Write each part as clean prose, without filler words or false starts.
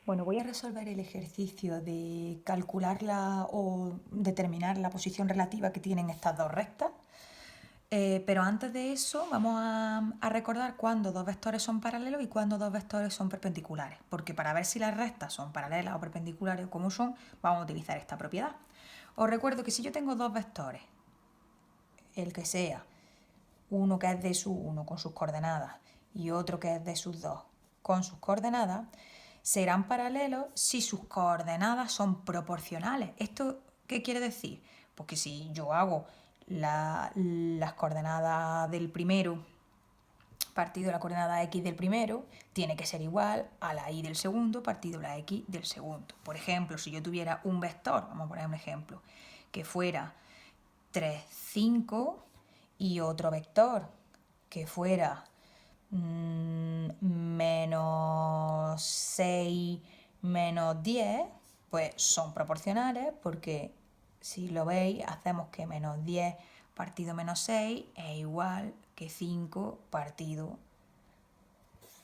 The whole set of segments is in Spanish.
Bueno, voy a resolver el ejercicio de calcular o determinar la posición relativa que tienen estas dos rectas. Pero antes de eso vamos a recordar cuándo dos vectores son paralelos y cuándo dos vectores son perpendiculares. Porque para ver si las rectas son paralelas o perpendiculares o cómo son, vamos a utilizar esta propiedad. Os recuerdo que si yo tengo dos vectores, el que sea, uno que es de su 1 con sus coordenadas y otro que es de sus 2 con sus coordenadas, serán paralelos si sus coordenadas son proporcionales. ¿Esto qué quiere decir? Pues que si yo hago las coordenadas del primero partido la coordenada x del primero, tiene que ser igual a la y del segundo partido la x del segundo. Por ejemplo, si yo tuviera un vector, vamos a poner un ejemplo, que fuera 3, 5 y otro vector que fuera menos 6, menos 10, pues son proporcionales porque si lo veis hacemos que menos 10 partido menos 6 es igual que 5 partido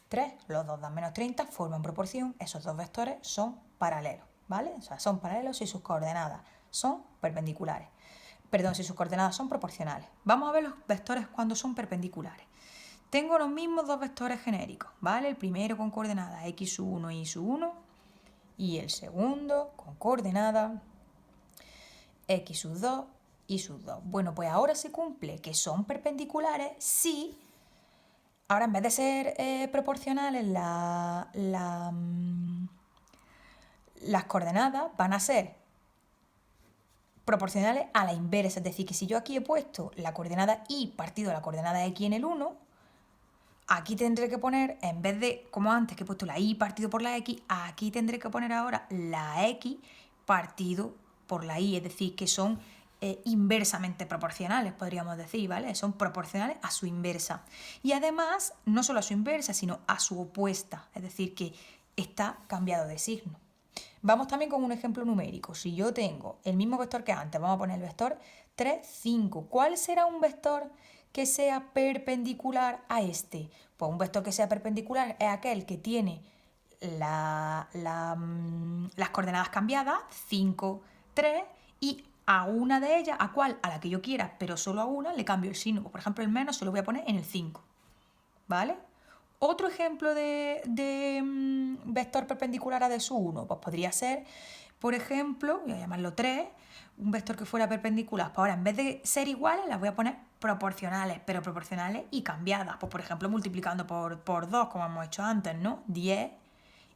3. Los dos dan menos 30, forman proporción, esos dos vectores son paralelos, ¿vale? O sea, son paralelos si sus coordenadas son perpendiculares. Perdón, si sus coordenadas son proporcionales. Vamos a ver los vectores cuando son perpendiculares. Tengo los mismos dos vectores genéricos, ¿vale? El primero con coordenadas x1 y y1 y el segundo con coordenadas x2 y 2. Bueno, pues ahora se cumple que son perpendiculares si, ahora en vez de ser proporcionales, las coordenadas van a ser proporcionales a la inversa. Es decir, que si yo aquí he puesto la coordenada y partido la coordenada x en el 1, aquí tendré que poner, en vez de, como antes que he puesto la y partido por la x, aquí tendré que poner ahora la x partido por la y, es decir, que son inversamente proporcionales, podríamos decir, ¿vale? Son proporcionales a su inversa. Y además, no solo a su inversa, sino a su opuesta, es decir, que está cambiado de signo. Vamos también con un ejemplo numérico. Si yo tengo el mismo vector que antes, vamos a poner el vector 3, 5. ¿Cuál será un vector que sea perpendicular a este? Pues un vector que sea perpendicular es aquel que tiene las coordenadas cambiadas, 5, 3, y a una de ellas, ¿a cuál? A la que yo quiera, pero solo a una, le cambio el signo. Por ejemplo, el menos se lo voy a poner en el 5, ¿vale? Otro ejemplo de vector perpendicular a de su 1, pues podría ser, por ejemplo, voy a llamarlo 3, un vector que fuera perpendicular. Pues ahora, en vez de ser iguales, las voy a poner proporcionales, pero proporcionales y cambiadas. Pues por ejemplo, multiplicando por 2, como hemos hecho antes, ¿no? 10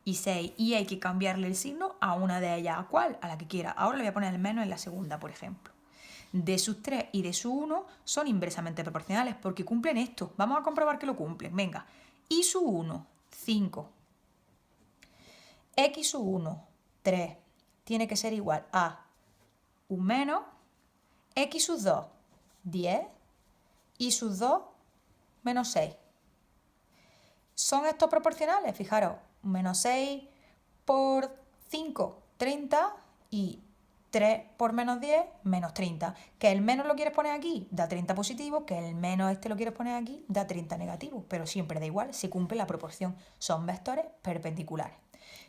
y 6. Y hay que cambiarle el signo a una de ellas. ¿A cuál? A la que quiera. Ahora le voy a poner el menos en la segunda, por ejemplo. De sus 3 y de su 1 son inversamente proporcionales porque cumplen esto. Vamos a comprobar que lo cumplen. Venga. Y su 1, 5. X su 1, 3. Tiene que ser igual a un menos. X sus 2, 10. Y sus 2, menos 6. ¿Son estos proporcionales? Fijaros, menos 6 por 5, 30. Y 3 por menos 10, menos 30. Que el menos lo quieres poner aquí, da 30 positivo, que el menos este lo quieres poner aquí, da 30 negativo, pero siempre da igual, se cumple la proporción. Son vectores perpendiculares.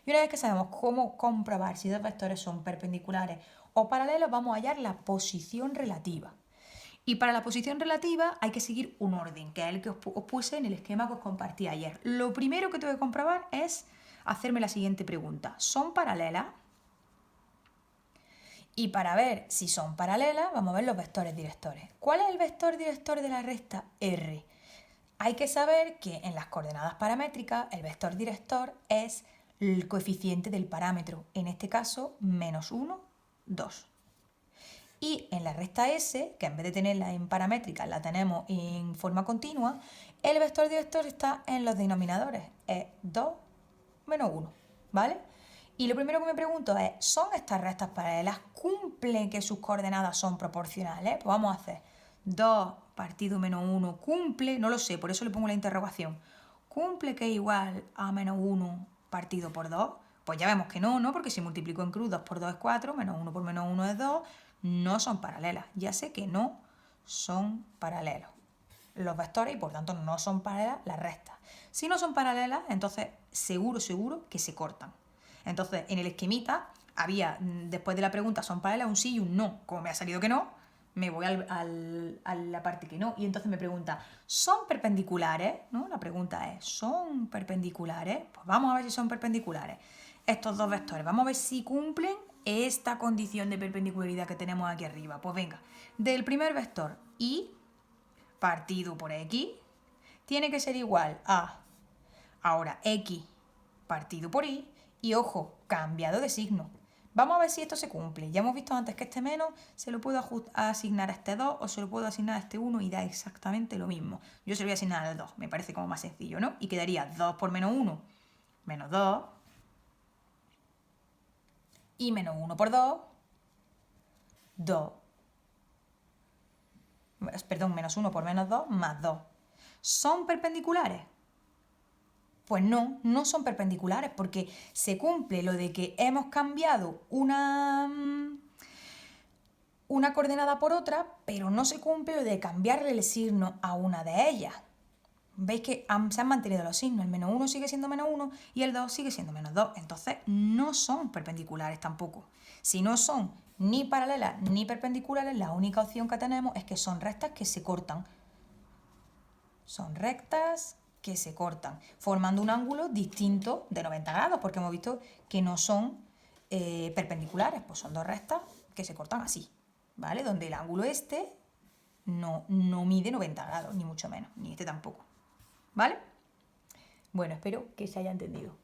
Y una vez que sabemos cómo comprobar si dos vectores son perpendiculares o paralelos, vamos a hallar la posición relativa. Y para la posición relativa hay que seguir un orden, que es el que os puse en el esquema que os compartí ayer. Lo primero que tengo que comprobar es hacerme la siguiente pregunta. ¿Son paralelas? Y para ver si son paralelas, vamos a ver los vectores directores. ¿Cuál es el vector director de la recta R? Hay que saber que en las coordenadas paramétricas el vector director es el coeficiente del parámetro, en este caso menos 1, 2. Y en la recta S, que en vez de tenerla en paramétrica la tenemos en forma continua, el vector director está en los denominadores, es 2 menos 1, ¿vale? Y lo primero que me pregunto es, ¿son estas rectas paralelas? ¿Cumplen que sus coordenadas son proporcionales? Pues vamos a hacer 2 partido menos 1, ¿cumple? No lo sé, por eso le pongo la interrogación. ¿Cumple que es igual a menos 1 partido por 2? Pues ya vemos que no, porque si multiplico en cruz 2 por 2 es 4, menos 1 por menos 1 es 2, no son paralelas. Ya sé que no son paralelos los vectores y por tanto no son paralelas las rectas. Si no son paralelas, entonces seguro que se cortan. Entonces, en el esquemita había, después de la pregunta, ¿son paralelas? Un sí y un no. Como me ha salido que no, me voy a la parte que no. Y entonces me pregunta, ¿son perpendiculares? ¿No? La pregunta es, ¿son perpendiculares? Pues vamos a ver si son perpendiculares. Estos dos vectores, vamos a ver si cumplen esta condición de perpendicularidad que tenemos aquí arriba. Pues venga, del primer vector y partido por x tiene que ser igual a, ahora, x partido por y, y ojo, cambiado de signo. Vamos a ver si esto se cumple. Ya hemos visto antes que este menos se lo puedo asignar a este 2 o se lo puedo asignar a este 1 y da exactamente lo mismo. Yo se lo voy a asignar al 2, me parece como más sencillo, ¿no? Y quedaría 2 por menos 1, menos 2. Y menos 1 por 2, 2. Perdón, menos 1 por menos 2, más 2. ¿Son perpendiculares? Pues no, no son perpendiculares porque se cumple lo de que hemos cambiado una coordenada por otra, pero no se cumple lo de cambiarle el signo a una de ellas. ¿Veis que se han mantenido los signos? El menos 1 sigue siendo menos 1 y el 2 sigue siendo menos 2. Entonces no son perpendiculares tampoco. Si no son ni paralelas ni perpendiculares, la única opción que tenemos es que son rectas que se cortan. Son rectas que se cortan, formando un ángulo distinto de 90 grados, porque hemos visto que no son perpendiculares, pues son dos rectas que se cortan así, ¿vale? Donde el ángulo este no mide 90 grados, ni mucho menos, ni este tampoco, ¿vale? Bueno, espero que se haya entendido.